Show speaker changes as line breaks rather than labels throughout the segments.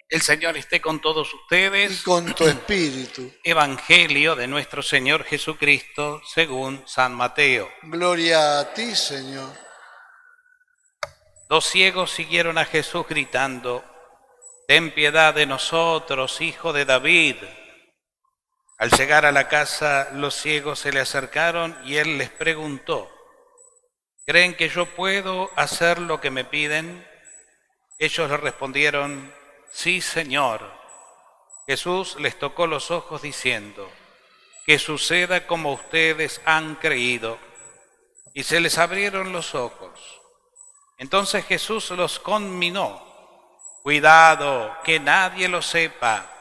El Señor esté con todos
y
ustedes.
con tu espíritu.
Evangelio de nuestro Señor Jesucristo según San Mateo.
Gloria a ti, Señor.
Dos ciegos siguieron a Jesús gritando: «Ten piedad de nosotros, hijo de David». Al llegar a la casa, los ciegos se le acercaron y él les preguntó: «¿Creen que yo puedo hacer lo que me piden?». Ellos le respondieron: «Sí, Señor». Jesús les tocó los ojos diciendo: «Que suceda como ustedes han creído». Y se les abrieron los ojos. Entonces Jesús los conminó: «Cuidado, que nadie lo sepa».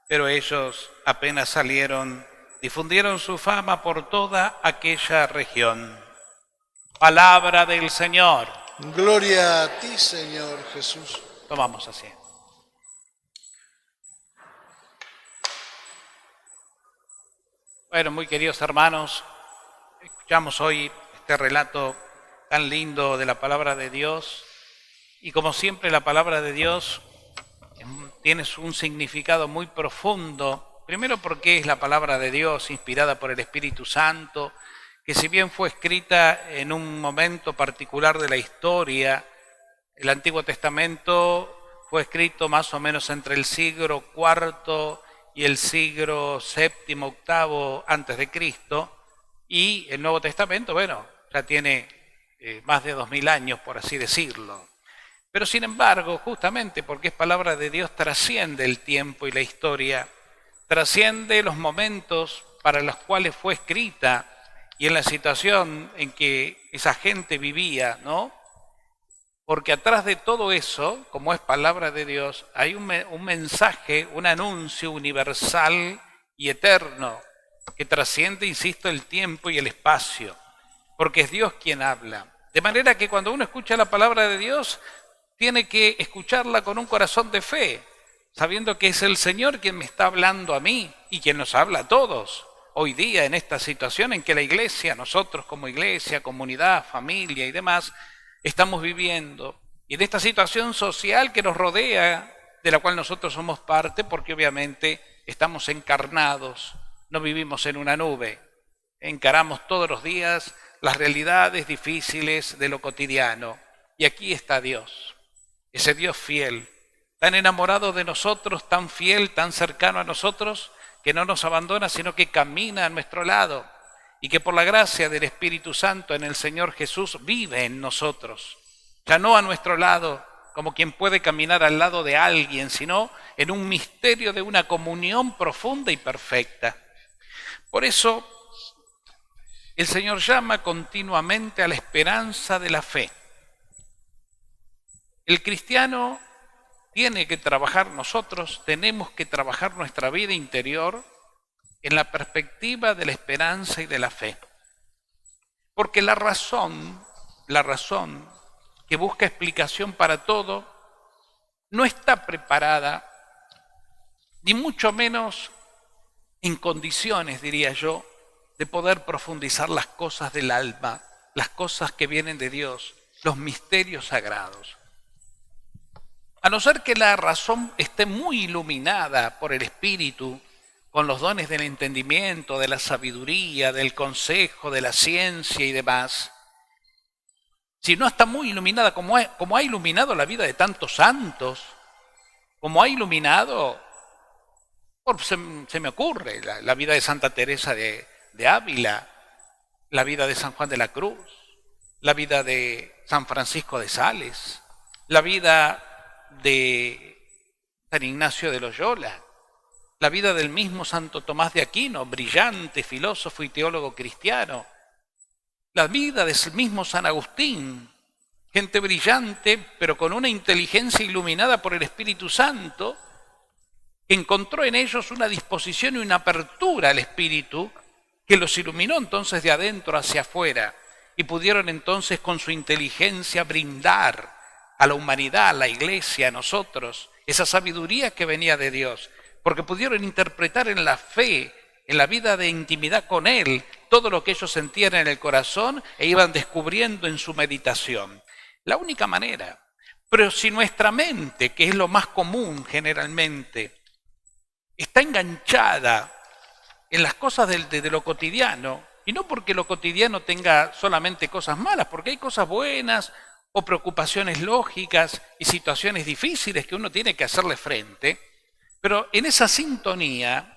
Pero ellos apenas salieron, difundieron su fama por toda aquella región. Palabra del Señor.
Gloria a ti, Señor Jesús.
Tomamos asiento. Bueno, muy queridos hermanos, escuchamos hoy este relato tan lindo de la palabra de Dios, y como siempre la palabra de Dios tiene un significado muy profundo, primero porque es la palabra de Dios inspirada por el Espíritu Santo, que si bien fue escrita en un momento particular de la historia, el Antiguo Testamento fue escrito más o menos entre el siglo IV y el siglo VII, VIII antes de Cristo, y el Nuevo Testamento, bueno, ya tiene más de 2000 años, por así decirlo. Pero sin embargo, justamente porque es palabra de Dios, trasciende el tiempo y la historia, trasciende los momentos para los cuales fue escrita y en la situación en que esa gente vivía, ¿no? Porque atrás de todo eso, como es palabra de Dios, hay un mensaje, un anuncio universal y eterno que trasciende, insisto, el tiempo y el espacio, porque es Dios quien habla. De manera que cuando uno escucha la palabra de Dios, tiene que escucharla con un corazón de fe, sabiendo que es el Señor quien me está hablando a mí y quien nos habla a todos. Hoy día, en esta situación en que la iglesia, nosotros como iglesia, comunidad, familia y demás, estamos viviendo, y en esta situación social que nos rodea, de la cual nosotros somos parte, porque obviamente estamos encarnados, no vivimos en una nube, encaramos todos los días las realidades difíciles de lo cotidiano, y aquí está Dios, ese Dios fiel, tan enamorado de nosotros, tan fiel, tan cercano a nosotros, que no nos abandona, sino que camina a nuestro lado, y que por la gracia del Espíritu Santo en el Señor Jesús vive en nosotros, ya no a nuestro lado, como quien puede caminar al lado de alguien, sino en un misterio de una comunión profunda y perfecta. Por eso, el Señor llama continuamente a la esperanza de la fe. El cristiano tiene que trabajar, nosotros tenemos que trabajar nuestra vida interior en la perspectiva de la esperanza y de la fe. Porque la razón que busca explicación para todo, no está preparada, ni mucho menos en condiciones, diría yo, de poder profundizar las cosas del alma, las cosas que vienen de Dios, los misterios sagrados. A no ser que la razón esté muy iluminada por el Espíritu, con los dones del entendimiento, de la sabiduría, del consejo, de la ciencia y demás, si no está muy iluminada, como ha iluminado la vida de tantos santos, como ha iluminado, se me ocurre, la vida de Santa Teresa de Ávila, la vida de San Juan de la Cruz, la vida de San Francisco de Sales, la vida de San Ignacio de Loyola, la vida del mismo Santo Tomás de Aquino, brillante filósofo y teólogo cristiano, la vida del mismo San Agustín, gente brillante, pero con una inteligencia iluminada por el Espíritu Santo, que encontró en ellos una disposición y una apertura al Espíritu, que los iluminó entonces de adentro hacia afuera, y pudieron entonces con su inteligencia brindar a la humanidad, a la iglesia, a nosotros, esa sabiduría que venía de Dios, porque pudieron interpretar en la fe, en la vida de intimidad con Él, todo lo que ellos sentían en el corazón e iban descubriendo en su meditación. La única manera Pero si nuestra mente, que es lo más común generalmente, está enganchada en las cosas de lo cotidiano, y no porque lo cotidiano tenga solamente cosas malas, porque hay cosas buenas o preocupaciones lógicas y situaciones difíciles que uno tiene que hacerle frente, pero en esa sintonía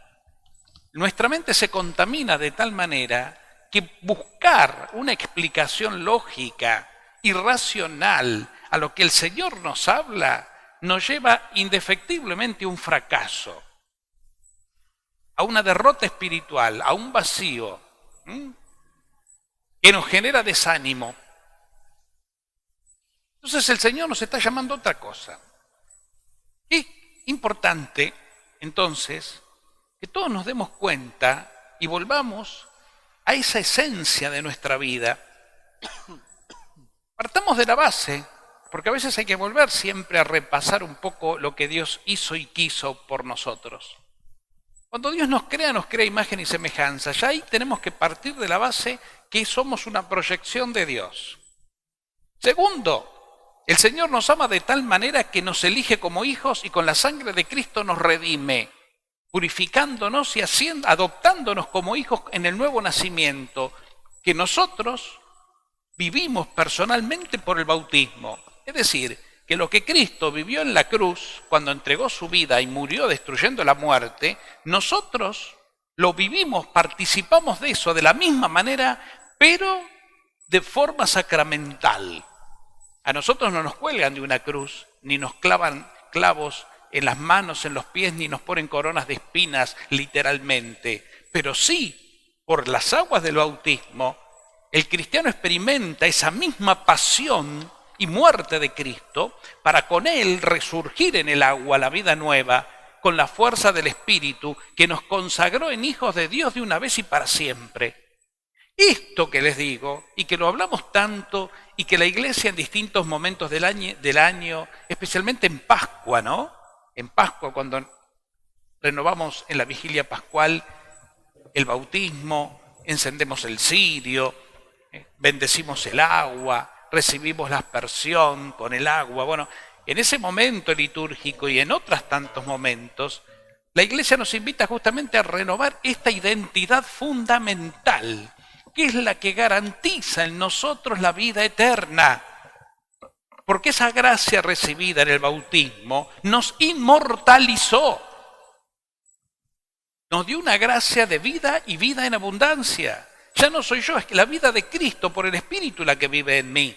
nuestra mente se contamina de tal manera que buscar una explicación lógica y racional a lo que el Señor nos habla nos lleva indefectiblemente a un fracaso, a una derrota espiritual, a un vacío, que nos genera desánimo. Entonces el Señor nos está llamando a otra cosa. Es importante, entonces, que todos nos demos cuenta y volvamos a esa esencia de nuestra vida. Partamos de la base, porque a veces hay que volver siempre a repasar un poco lo que Dios hizo y quiso por nosotros. Cuando Dios nos crea imagen y semejanza. Ya ahí tenemos que partir de la base que somos una proyección de Dios. Segundo, el Señor nos ama de tal manera que nos elige como hijos y con la sangre de Cristo nos redime, purificándonos y adoptándonos como hijos en el nuevo nacimiento, que nosotros vivimos personalmente por el bautismo. Es decir, que lo que Cristo vivió en la cruz, cuando entregó su vida y murió destruyendo la muerte, nosotros lo vivimos, participamos de eso de la misma manera, pero de forma sacramental. A nosotros no nos cuelgan de una cruz, ni nos clavan clavos en las manos, en los pies, ni nos ponen coronas de espinas, literalmente. Pero sí, por las aguas del bautismo, el cristiano experimenta esa misma pasión y muerte de Cristo para con Él resurgir en el agua la vida nueva, con la fuerza del Espíritu que nos consagró en hijos de Dios de una vez y para siempre. Esto que les digo, y que lo hablamos tanto, y que la Iglesia en distintos momentos del año, especialmente en Pascua, ¿no? En Pascua, cuando renovamos en la vigilia pascual el bautismo, encendemos el cirio, bendecimos el agua, recibimos la aspersión con el agua. Bueno, en ese momento litúrgico y en otros tantos momentos, la Iglesia nos invita justamente a renovar esta identidad fundamental, que es la que garantiza en nosotros la vida eterna. Porque esa gracia recibida en el bautismo nos inmortalizó. Nos dio una gracia de vida y vida en abundancia. Ya no soy yo, es que la vida de Cristo por el Espíritu la que vive en mí.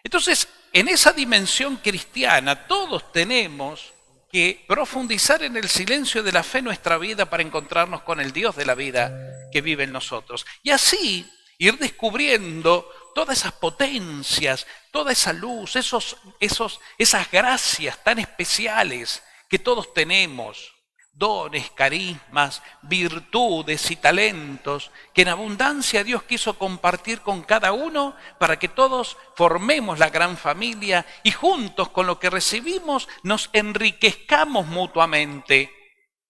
Entonces, en esa dimensión cristiana, todos tenemos que profundizar en el silencio de la fe nuestra vida para encontrarnos con el Dios de la vida que vive en nosotros. Y así ir descubriendo todas esas potencias, toda esa luz, esas gracias tan especiales que todos tenemos. Dones, carismas, virtudes y talentos que en abundancia Dios quiso compartir con cada uno para que todos formemos la gran familia y juntos con lo que recibimos nos enriquezcamos mutuamente,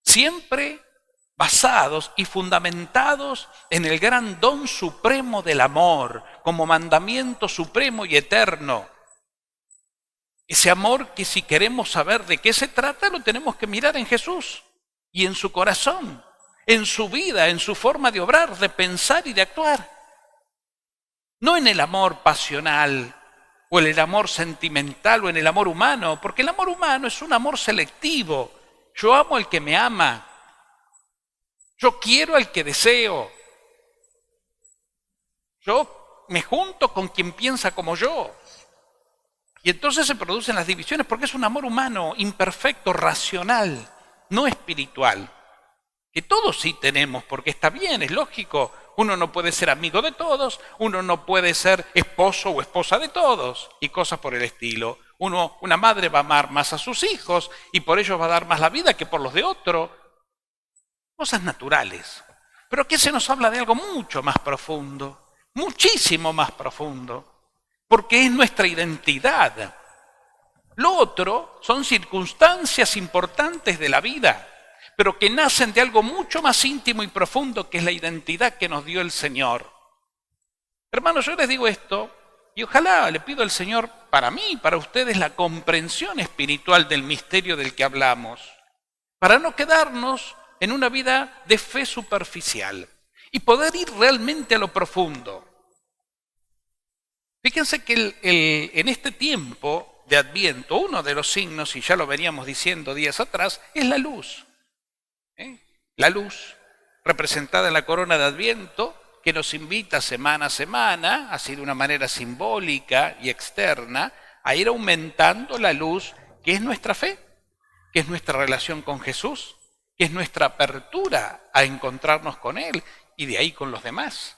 siempre basados y fundamentados en el gran don supremo del amor como mandamiento supremo y eterno. Ese amor que si queremos saber de qué se trata lo tenemos que mirar en Jesús. Y en su corazón, en su vida, en su forma de obrar, de pensar y de actuar. No en el amor pasional, o en el amor sentimental, o en el amor humano, porque el amor humano es un amor selectivo. Yo amo al que me ama. Yo quiero al que deseo. Yo me junto con quien piensa como yo. Y entonces se producen las divisiones porque es un amor humano, imperfecto, racional. No espiritual, que todos sí tenemos, porque está bien, es lógico. Uno no puede ser amigo de todos, uno no puede ser esposo o esposa de todos, y cosas por el estilo. Una madre va a amar más a sus hijos, y por ello va a dar más la vida que por los de otro. Cosas naturales. Pero aquí se nos habla de algo mucho más profundo, muchísimo más profundo, porque es nuestra identidad. Lo otro son circunstancias importantes de la vida, pero que nacen de algo mucho más íntimo y profundo, que es la identidad que nos dio el Señor. Hermanos, yo les digo esto Y ojalá le pido al Señor, para mí y para ustedes, la comprensión espiritual del misterio del que hablamos, para no quedarnos en una vida de fe superficial y poder ir realmente a lo profundo. Fíjense que en este tiempo de Adviento, uno de los signos, y ya lo veníamos diciendo días atrás, es la luz. La luz, representada en la corona de Adviento, que nos invita semana a semana, así de una manera simbólica y externa, a ir aumentando la luz, que es nuestra fe, que es nuestra relación con Jesús, que es nuestra apertura a encontrarnos con Él y de ahí con los demás.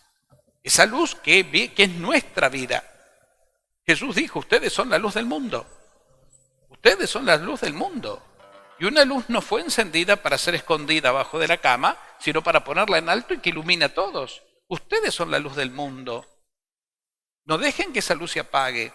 Esa luz que es nuestra vida. Jesús dijo, ustedes son la luz del mundo. Ustedes son la luz del mundo. Y una luz no fue encendida para ser escondida abajo de la cama, sino para ponerla en alto y que ilumine a todos. Ustedes son la luz del mundo. No dejen que esa luz se apague.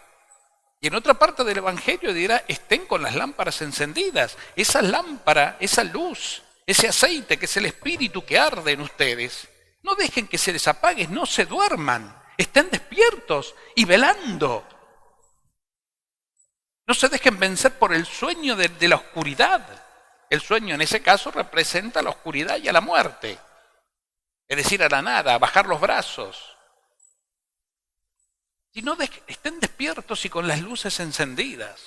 Y en otra parte del Evangelio dirá, estén con las lámparas encendidas. Esa lámpara, esa luz, ese aceite que es el Espíritu que arde en ustedes. No dejen que se les apague, no se duerman. Estén despiertos y velando. No se dejen vencer por el sueño de la oscuridad. El sueño en ese caso representa la oscuridad y a la muerte. Es decir, a la nada, a bajar los brazos. Sino estén despiertos y con las luces encendidas.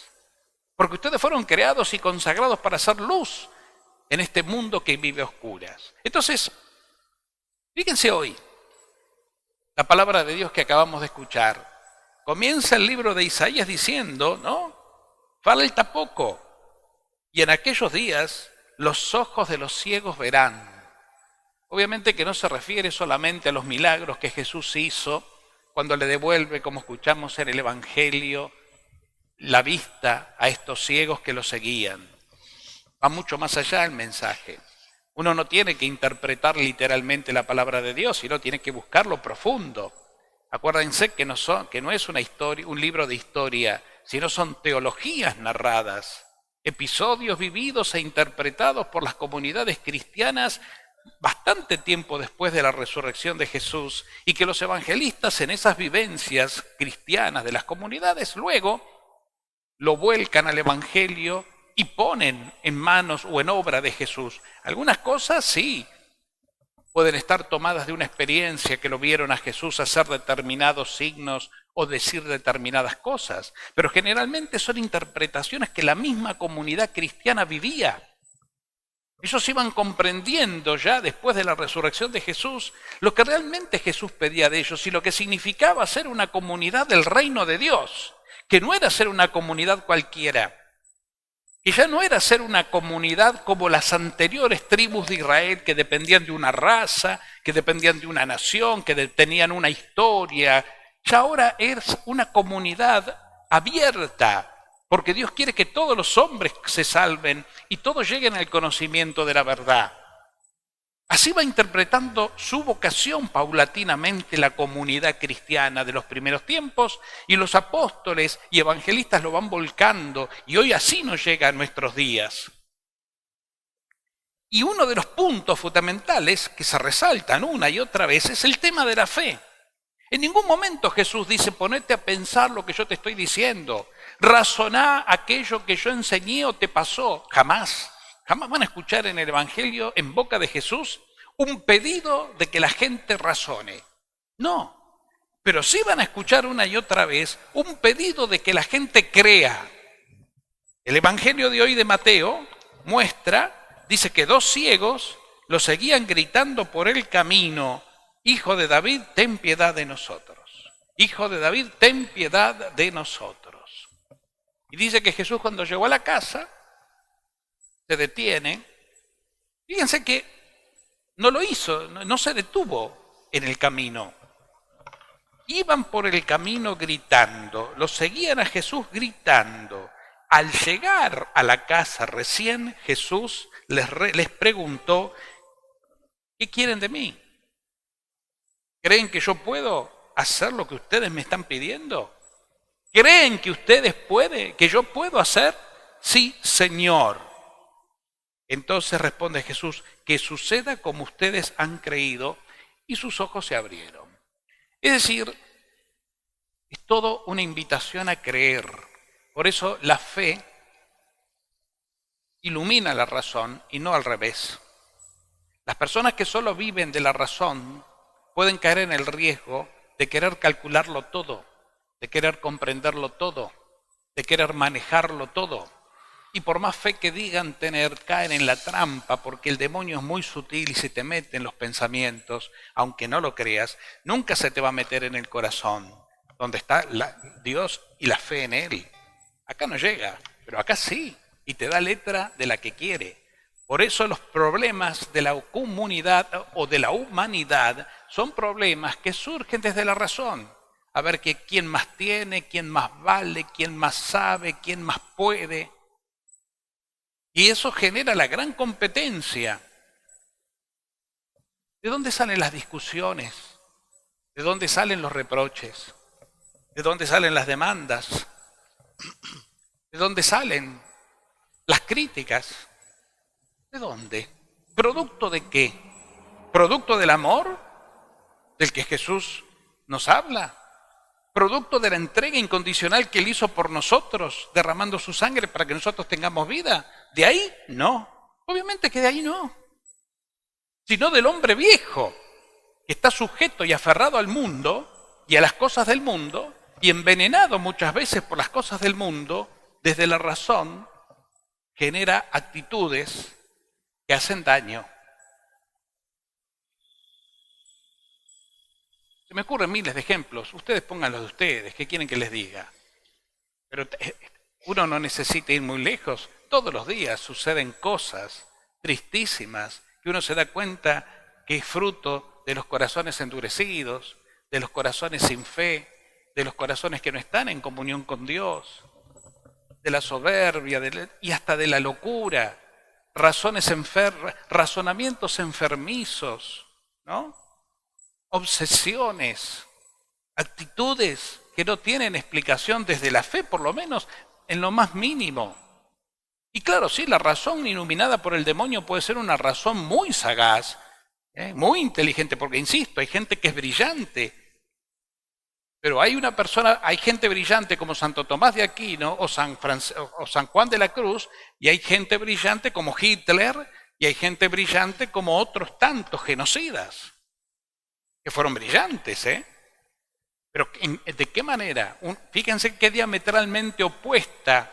Porque ustedes fueron creados y consagrados para hacer luz en este mundo que vive a oscuras. Entonces, fíjense hoy, la palabra de Dios que acabamos de escuchar. Comienza el libro de Isaías diciendo, ¿no? Falta poco, y en aquellos días los ojos de los ciegos verán. Obviamente que no se refiere solamente a los milagros que Jesús hizo cuando le devuelve, como escuchamos en el Evangelio, la vista a estos ciegos que lo seguían. Va mucho más allá el mensaje. Uno no tiene que interpretar literalmente la palabra de Dios, sino tiene que buscar lo profundo. Acuérdense que no es una historia, un libro de historia, sino son teologías narradas, episodios vividos e interpretados por las comunidades cristianas bastante tiempo después de la resurrección de Jesús, y que los evangelistas en esas vivencias cristianas de las comunidades luego lo vuelcan al Evangelio y ponen en manos o en obra de Jesús. Algunas cosas sí pueden estar tomadas de una experiencia que lo vieron a Jesús hacer determinados signos o decir determinadas cosas, pero generalmente son interpretaciones que la misma comunidad cristiana vivía. Ellos iban comprendiendo ya después de la resurrección de Jesús lo que realmente Jesús pedía de ellos y lo que significaba ser una comunidad del reino de Dios, que no era ser una comunidad cualquiera, que ya no era ser una comunidad como las anteriores tribus de Israel que dependían de una raza, que dependían de una nación, que tenían una historia. Ya ahora es una comunidad abierta, porque Dios quiere que todos los hombres se salven y todos lleguen al conocimiento de la verdad. Así va interpretando su vocación paulatinamente la comunidad cristiana de los primeros tiempos, y los apóstoles y evangelistas lo van volcando, y hoy así nos llega a nuestros días. Y uno de los puntos fundamentales que se resaltan una y otra vez es el tema de la fe. En ningún momento Jesús dice, ponete a pensar lo que yo te estoy diciendo, razoná aquello que yo enseñé o te pasó. Jamás. Jamás van a escuchar en el Evangelio, en boca de Jesús, un pedido de que la gente razone. No, pero sí van a escuchar una y otra vez un pedido de que la gente crea. El Evangelio de hoy de Mateo dice que 2 ciegos lo seguían gritando por el camino, Hijo de David, ten piedad de nosotros. Hijo de David, ten piedad de nosotros. Y dice que Jesús cuando llegó a la casa, se detiene. Fíjense que no lo hizo, no se detuvo en el camino. Iban por el camino gritando, lo seguían a Jesús gritando. Al llegar a la casa recién, Jesús les preguntó, ¿qué quieren de mí? ¿Creen que yo puedo hacer lo que ustedes me están pidiendo? ¿Creen que que yo puedo hacer? Sí, Señor. Entonces responde Jesús, que suceda como ustedes han creído, y sus ojos se abrieron. Es decir, Es todo una invitación a creer. Por eso la fe ilumina la razón y no al revés. Las personas que solo viven de la razón pueden caer en el riesgo de querer calcularlo todo, de querer comprenderlo todo, de querer manejarlo todo. Y por más fe que digan tener, caen en la trampa, porque el demonio es muy sutil y se te mete en los pensamientos, aunque no lo creas, nunca se te va a meter en el corazón, donde está Dios y la fe en Él. Acá no llega, pero acá sí, y te da letra de la que quiere. Por eso los problemas de la comunidad o de la humanidad son problemas que surgen desde la razón. A ver que quién más tiene, quién más vale, quién más sabe, quién más puede. Y eso genera la gran competencia. ¿De dónde salen las discusiones? ¿De dónde salen los reproches? ¿De dónde salen las demandas? ¿De dónde salen las críticas? ¿De dónde? ¿Producto de qué? ¿Producto del amor del que Jesús nos habla? ¿Producto de la entrega incondicional que Él hizo por nosotros, derramando su sangre para que nosotros tengamos vida? ¿De ahí? No. Obviamente que de ahí no. Sino del hombre viejo, que está sujeto y aferrado al mundo y a las cosas del mundo, y envenenado muchas veces por las cosas del mundo, desde la razón, genera actitudes que hacen daño. Se me ocurren miles de ejemplos. Ustedes pongan los de ustedes, ¿qué quieren que les diga? Pero uno no necesita ir muy lejos. Todos los días suceden cosas tristísimas que uno se da cuenta que es fruto de los corazones endurecidos, de los corazones sin fe, de los corazones que no están en comunión con Dios, de la soberbia y hasta de la locura, razonamientos enfermizos, ¿no? Obsesiones, actitudes que no tienen explicación desde la fe, por lo menos en lo más mínimo. Y claro, sí, la razón iluminada por el demonio puede ser una razón muy sagaz, muy inteligente, porque insisto, hay gente que es brillante, pero hay gente brillante como Santo Tomás de Aquino o San Juan de la Cruz, y hay gente brillante como Hitler, y hay gente brillante como otros tantos genocidas, que fueron brillantes, Pero ¿de qué manera? Fíjense qué diametralmente opuesta,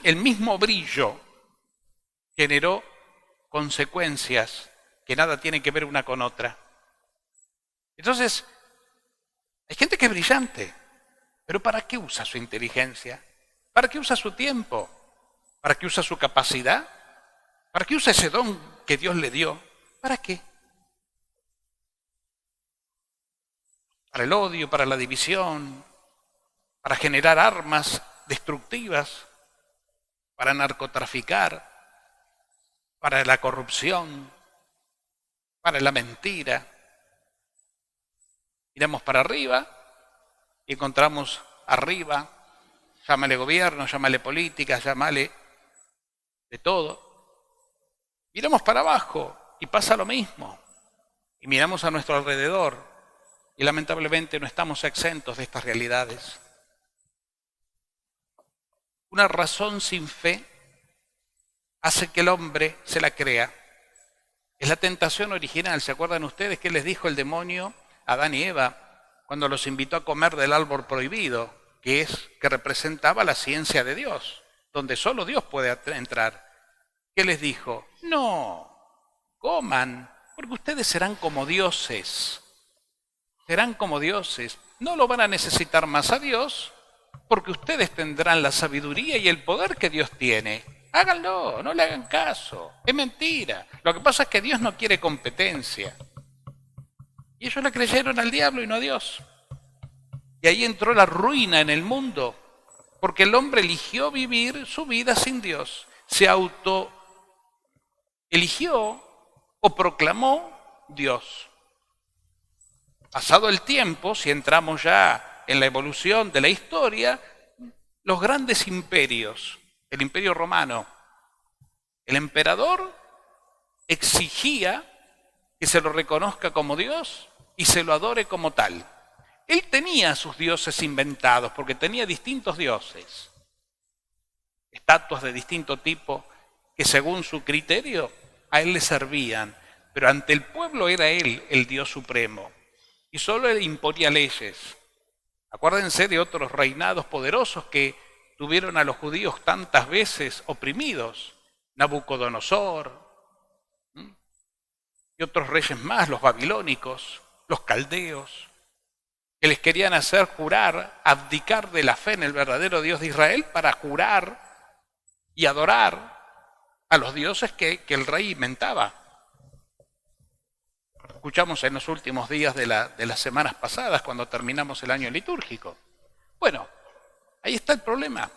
el mismo brillo generó consecuencias que nada tienen que ver una con otra. Entonces, hay gente que es brillante, pero ¿para qué usa su inteligencia? ¿Para qué usa su tiempo? ¿Para qué usa su capacidad? ¿Para qué usa ese don que Dios le dio? ¿Para qué? Para el odio, para la división, para generar armas destructivas, para narcotraficar, para la corrupción, para la mentira. Miramos para arriba y encontramos arriba, llámale gobierno, llámale política, llámale de todo. Miramos para abajo y pasa lo mismo. Y miramos a nuestro alrededor y lamentablemente no estamos exentos de estas realidades. Una razón sin fe hace que el hombre se la crea. Es la tentación original. ¿Se acuerdan ustedes qué les dijo el demonio a Adán y Eva cuando los invitó a comer del árbol prohibido, que representaba la ciencia de Dios, donde solo Dios puede entrar? ¿Qué les dijo? No, coman, porque ustedes serán como dioses. Serán como dioses. No lo van a necesitar más a Dios, porque ustedes tendrán la sabiduría y el poder que Dios tiene. Háganlo, no le hagan caso. Es mentira. Lo que pasa es que Dios no quiere competencia. Y ellos le creyeron al diablo y no a Dios. Y ahí entró la ruina en el mundo, porque el hombre eligió vivir su vida sin Dios. Se eligió o proclamó Dios. Pasado el tiempo, si entramos ya en la evolución de la historia, los grandes imperios, el Imperio Romano, el emperador exigía que se lo reconozca como Dios y se lo adore como tal. Él tenía sus dioses inventados, porque tenía distintos dioses, estatuas de distinto tipo, que según su criterio a él le servían, pero ante el pueblo era él el Dios supremo, y solo él imponía leyes. Acuérdense de otros reinados poderosos que tuvieron a los judíos tantas veces oprimidos, Nabucodonosor, y otros reyes más, los babilónicos, los caldeos, que les querían hacer jurar, abdicar de la fe en el verdadero Dios de Israel para jurar y adorar a los dioses que el rey inventaba. Escuchamos en los últimos días de las semanas pasadas, cuando terminamos el año litúrgico. Bueno, ahí está el problema.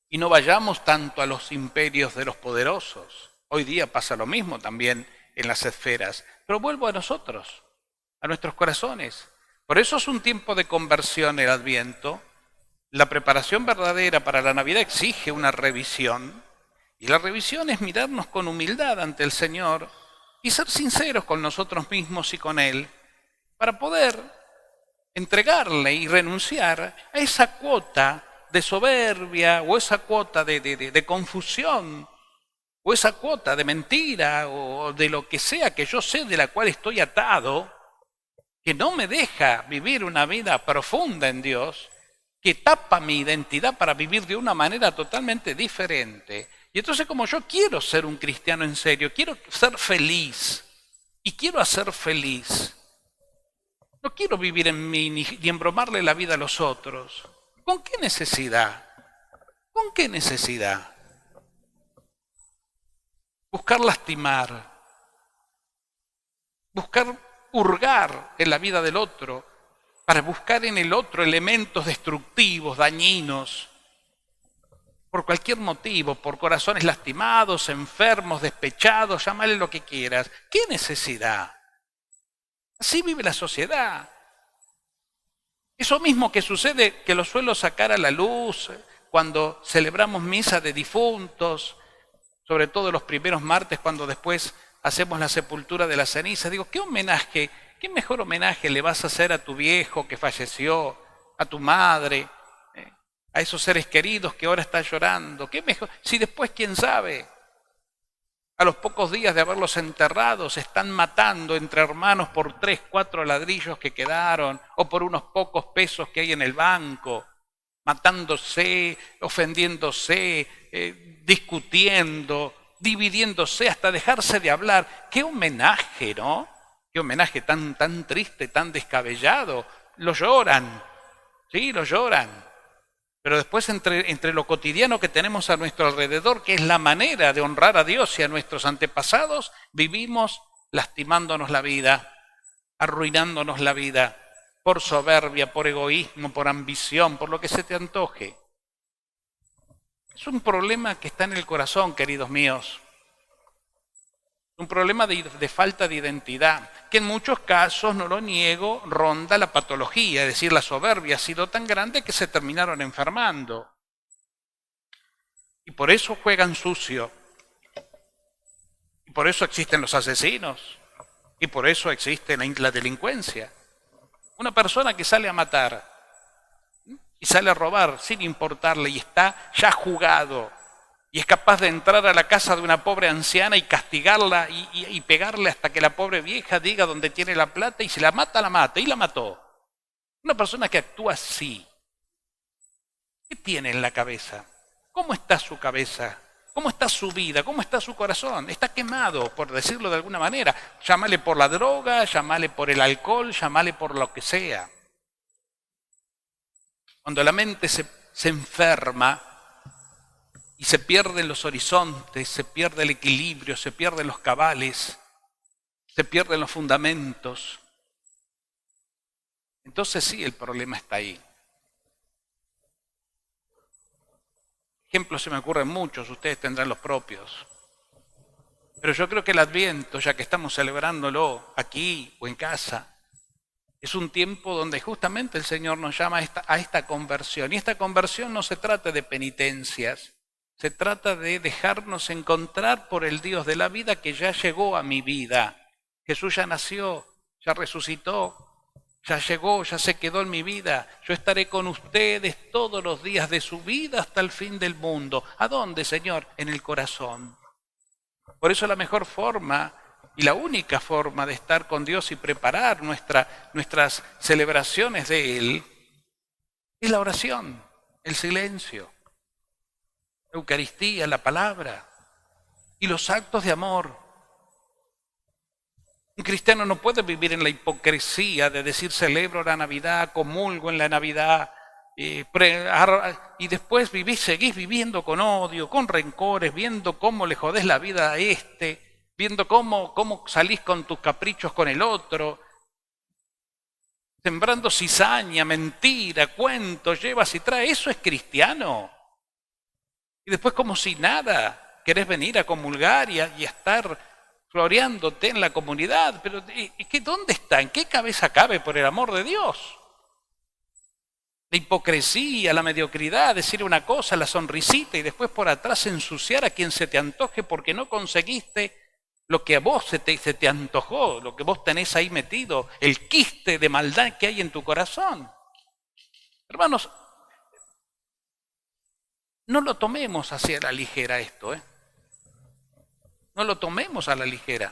Y no vayamos tanto a los imperios de los poderosos. Hoy día pasa lo mismo también en las esferas. Pero vuelvo a nosotros, a nuestros corazones. Por eso es un tiempo de conversión el Adviento. La preparación verdadera para la Navidad exige una revisión. Y la revisión es mirarnos con humildad ante el Señor y ser sinceros con nosotros mismos y con Él, para poder entregarle y renunciar a esa cuota de soberbia o esa cuota de confusión o esa cuota de mentira o de lo que sea que yo sé de la cual estoy atado, que no me deja vivir una vida profunda en Dios, que tapa mi identidad para vivir de una manera totalmente diferente. Y entonces, como yo quiero ser un cristiano en serio, quiero ser feliz y quiero hacer feliz, no quiero vivir en mí ni embromarle la vida a los otros. ¿Con qué necesidad? ¿Con qué necesidad? Buscar lastimar, buscar hurgar en la vida del otro, para buscar en el otro elementos destructivos, dañinos, por cualquier motivo, por corazones lastimados, enfermos, despechados, llámale lo que quieras. ¿Qué necesidad? Así vive la sociedad. Eso mismo que sucede, que lo suelo sacar a la luz cuando celebramos misa de difuntos, sobre todo los primeros martes, cuando después hacemos la sepultura de la ceniza. Digo, ¿qué homenaje, qué mejor homenaje le vas a hacer a tu viejo que falleció, a tu madre, a esos seres queridos que ahora están llorando? ¿Qué mejor? Si después, quién sabe, a los pocos días de haberlos enterrado, se están matando entre hermanos por 3, 4 ladrillos que quedaron, o por unos pocos pesos que hay en el banco, matándose, ofendiéndose, discutiendo, dividiéndose, hasta dejarse de hablar. ¡Qué homenaje!, ¿no? ¡Qué homenaje tan triste, tan descabellado! Lo lloran, sí, lo lloran. Pero después entre lo cotidiano que tenemos a nuestro alrededor, que es la manera de honrar a Dios y a nuestros antepasados, vivimos lastimándonos la vida, arruinándonos la vida, por soberbia, por egoísmo, por ambición, por lo que se te antoje. Es un problema que está en el corazón, queridos míos. Un problema de falta de identidad, que en muchos casos, no lo niego, ronda la patología, es decir, la soberbia ha sido tan grande que se terminaron enfermando. Y por eso juegan sucio. Y por eso existen los asesinos. Y por eso existe la delincuencia. Una persona que sale a matar y sale a robar sin importarle y está ya jugado, y es capaz de entrar a la casa de una pobre anciana y castigarla y pegarle hasta que la pobre vieja diga dónde tiene la plata, y si la mata, y la mató. Una persona que actúa así, ¿qué tiene en la cabeza? ¿Cómo está su cabeza? ¿Cómo está su vida? ¿Cómo está su corazón? Está quemado, por decirlo de alguna manera. Llámale por la droga, llámale por el alcohol, llámale por lo que sea. Cuando la mente se enferma, y se pierden los horizontes, se pierde el equilibrio, se pierden los cabales, se pierden los fundamentos. Entonces sí, el problema está ahí. Ejemplos se me ocurren muchos, ustedes tendrán los propios. Pero yo creo que el Adviento, ya que estamos celebrándolo aquí o en casa, es un tiempo donde justamente el Señor nos llama a esta conversión. Y esta conversión no se trata de penitencias. Se trata de dejarnos encontrar por el Dios de la vida que ya llegó a mi vida. Jesús ya nació, ya resucitó, Ya llegó, ya se quedó en mi vida. Yo estaré con ustedes todos los días de su vida hasta el fin del mundo. ¿A dónde, Señor? En el corazón. Por eso la mejor forma y la única forma de estar con Dios y preparar nuestras celebraciones de Él es la oración, el silencio, la Eucaristía, la palabra y los actos de amor. Un cristiano no puede vivir en la hipocresía de decir celebro la Navidad, comulgo en la Navidad, y después seguís viviendo con odio, con rencores, viendo cómo le jodés la vida a viendo cómo salís con tus caprichos con el otro, sembrando cizaña, mentira, cuentos, llevas y traes. Eso es cristiano. Y después como si nada, querés venir a comulgar y a estar floreándote en la comunidad. Pero ¿dónde está? ¿En qué cabeza cabe, por el amor de Dios? La hipocresía, la mediocridad, decir una cosa, la sonrisita y después por atrás ensuciar a quien se te antoje porque no conseguiste lo que a vos se te antojó, lo que vos tenés ahí metido, el quiste de maldad que hay en tu corazón. Hermanos, no lo tomemos hacia la ligera esto, No lo tomemos a la ligera.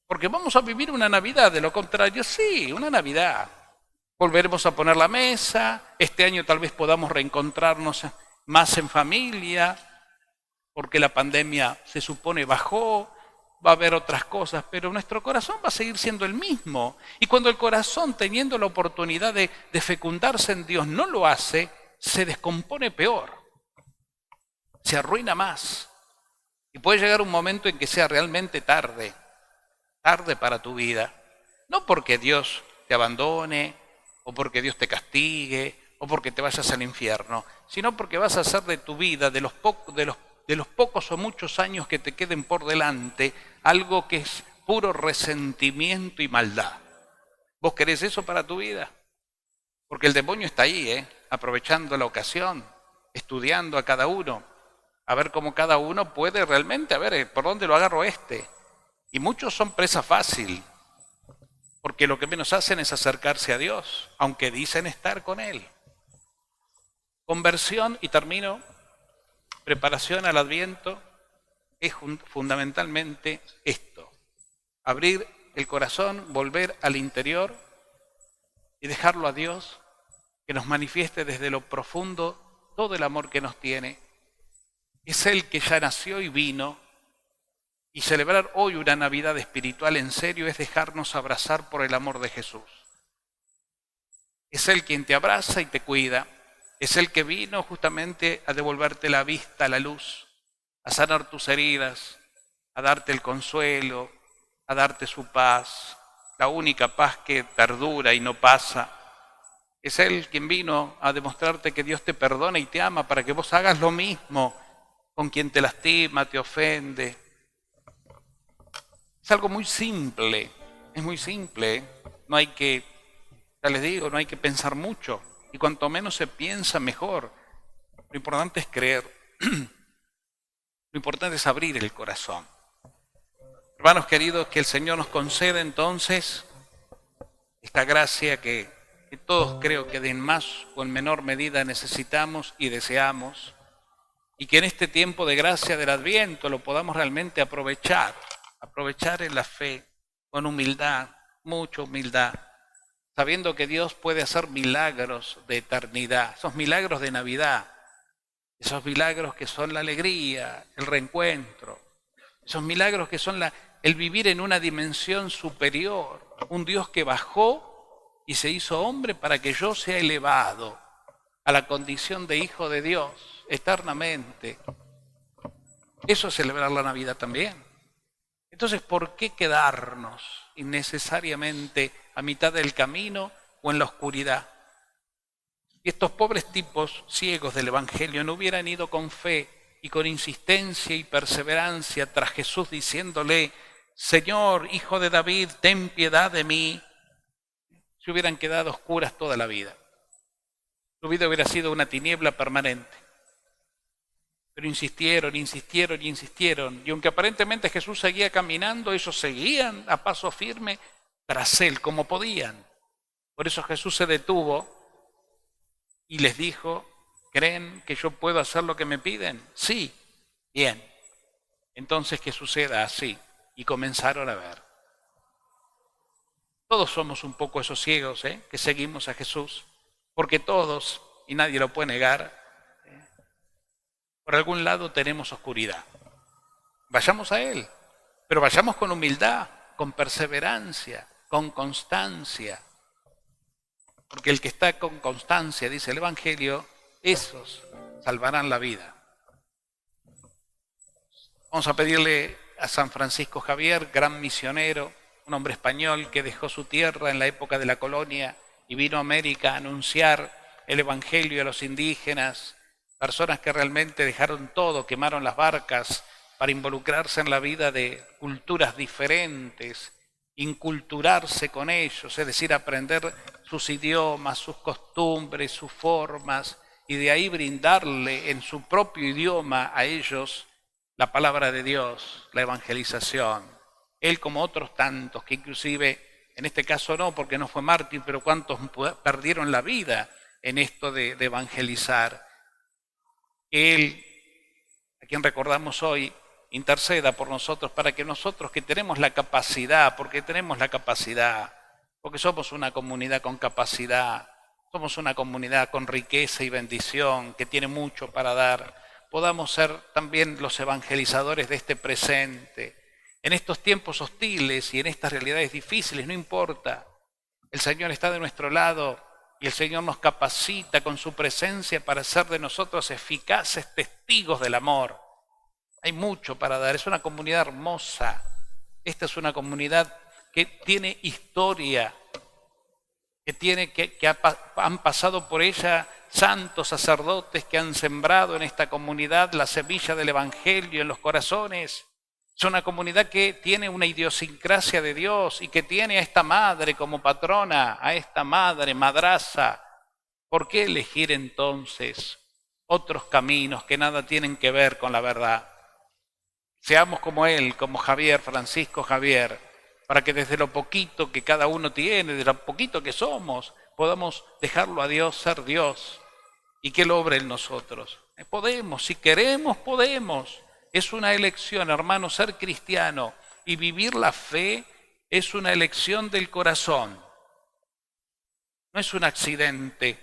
Porque vamos a vivir una Navidad, de lo contrario, sí, una Navidad. Volveremos a poner la mesa, este año tal vez podamos reencontrarnos más en familia, porque la pandemia se supone bajó, va a haber otras cosas, pero nuestro corazón va a seguir siendo el mismo. Y cuando el corazón, teniendo la oportunidad de fecundarse en Dios, no lo hace, se descompone peor, se arruina más. Y puede llegar un momento en que sea realmente tarde para tu vida. No porque Dios te abandone, o porque Dios te castigue, o porque te vayas al infierno, sino porque vas a hacer de tu vida, de los pocos o muchos años que te queden por delante, algo que es puro resentimiento y maldad. ¿Vos querés eso para tu vida? Porque el demonio está ahí, aprovechando la ocasión, estudiando a cada uno, a ver cómo cada uno puede realmente, a ver, ¿por dónde lo agarro Y muchos son presa fácil, porque lo que menos hacen es acercarse a Dios, aunque dicen estar con Él. Conversión, y termino, preparación al Adviento, es fundamentalmente esto: abrir el corazón, volver al interior y dejarlo a Dios que nos manifieste desde lo profundo todo el amor que nos tiene. Es Él que ya nació y vino, y celebrar hoy una Navidad espiritual en serio es dejarnos abrazar por el amor de Jesús. Es Él quien te abraza y te cuida. Es Él que vino justamente a devolverte la vista, la luz, a sanar tus heridas, a darte el consuelo, a darte su paz, la única paz que perdura y no pasa. Es Él quien vino a demostrarte que Dios te perdona y te ama para que vos hagas lo mismo con quien te lastima, te ofende. Es algo muy simple, es muy simple. No hay que, ya les digo, no hay que pensar mucho. Y cuanto menos se piensa, mejor. Lo importante es creer. Lo importante es abrir el corazón. Hermanos queridos, que el Señor nos conceda entonces esta gracia que todos creo que de en más o en menor medida necesitamos y deseamos, y que en este tiempo de gracia del Adviento lo podamos realmente aprovechar en la fe, con humildad, mucha humildad, sabiendo que Dios puede hacer milagros de eternidad, esos milagros de Navidad, esos milagros que son la alegría, el reencuentro, esos milagros que son el vivir en una dimensión superior, un Dios que bajó y se hizo hombre para que yo sea elevado a la condición de hijo de Dios eternamente. Eso es celebrar la Navidad también. Entonces, ¿por qué quedarnos innecesariamente a mitad del camino o en la oscuridad? Y estos pobres tipos ciegos del Evangelio no hubieran ido con fe y con insistencia y perseverancia tras Jesús diciéndole: Señor, Hijo de David, ten piedad de mí, se hubieran quedado oscuras toda la vida. Su vida hubiera sido una tiniebla permanente. Pero insistieron, y aunque aparentemente Jesús seguía caminando, ellos seguían a paso firme tras él como podían. Por eso Jesús se detuvo y les dijo, ¿creen que yo puedo hacer lo que me piden? Sí, bien. Entonces que suceda así. Y comenzaron a ver. Todos somos un poco esos ciegos, que seguimos a Jesús, porque todos, y nadie lo puede negar, por algún lado tenemos oscuridad. Vayamos a Él, pero vayamos con humildad, con perseverancia, con constancia. Porque el que está con constancia, dice el Evangelio, esos salvarán la vida. Vamos a pedirle a San Francisco Javier, gran misionero, un hombre español que dejó su tierra en la época de la colonia y vino a América a anunciar el Evangelio a los indígenas, personas que realmente dejaron todo, quemaron las barcas para involucrarse en la vida de culturas diferentes, inculturarse con ellos, es decir, aprender sus idiomas, sus costumbres, sus formas, y de ahí brindarle en su propio idioma a ellos la palabra de Dios, la evangelización. Él como otros tantos, que inclusive, en este caso no, porque no fue mártir, pero cuántos perdieron la vida en esto de evangelizar. Él, a quien recordamos hoy, interceda por nosotros para que nosotros que tenemos la capacidad, porque somos una comunidad con capacidad, somos una comunidad con riqueza y bendición, que tiene mucho para dar, podamos ser también los evangelizadores de este presente. En estos tiempos hostiles y en estas realidades difíciles, no importa, el Señor está de nuestro lado y el Señor nos capacita con su presencia para ser de nosotros eficaces testigos del amor. Hay mucho para dar, es una comunidad hermosa. Esta es una comunidad que tiene historia, que han pasado por ella santos sacerdotes que han sembrado en esta comunidad la semilla del Evangelio en los corazones. Es una comunidad que tiene una idiosincrasia de Dios y que tiene a esta madre como patrona, a esta madre, madraza. ¿Por qué elegir entonces otros caminos que nada tienen que ver con la verdad? Seamos como él, como Javier, Francisco Javier, para que desde lo poquito que cada uno tiene, de lo poquito que somos, podamos dejarlo a Dios ser Dios y que Él obre en nosotros. Podemos, si queremos, podemos. Es una elección, hermano, ser cristiano y vivir la fe es una elección del corazón. No es un accidente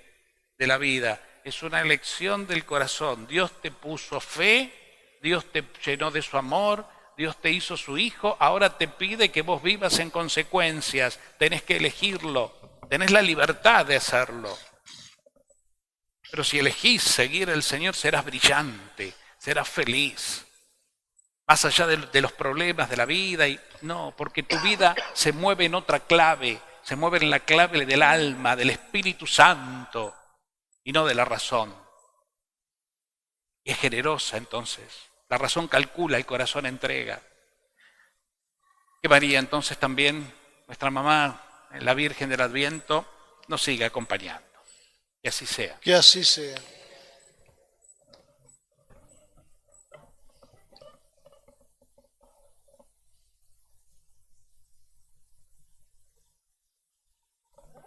de la vida, es una elección del corazón. Dios te puso fe, Dios te llenó de su amor, Dios te hizo su hijo, ahora te pide que vos vivas en consecuencias. Tenés que elegirlo, tenés la libertad de hacerlo. Pero si elegís seguir al Señor, serás brillante, serás feliz. Más allá de los problemas de la vida, no, porque tu vida se mueve en otra clave, se mueve en la clave del alma, del Espíritu Santo, y no de la razón. Y es generosa entonces. La razón calcula, el corazón entrega. Que María entonces también, nuestra mamá, la Virgen del Adviento, nos siga acompañando. Que así sea.
Que así sea.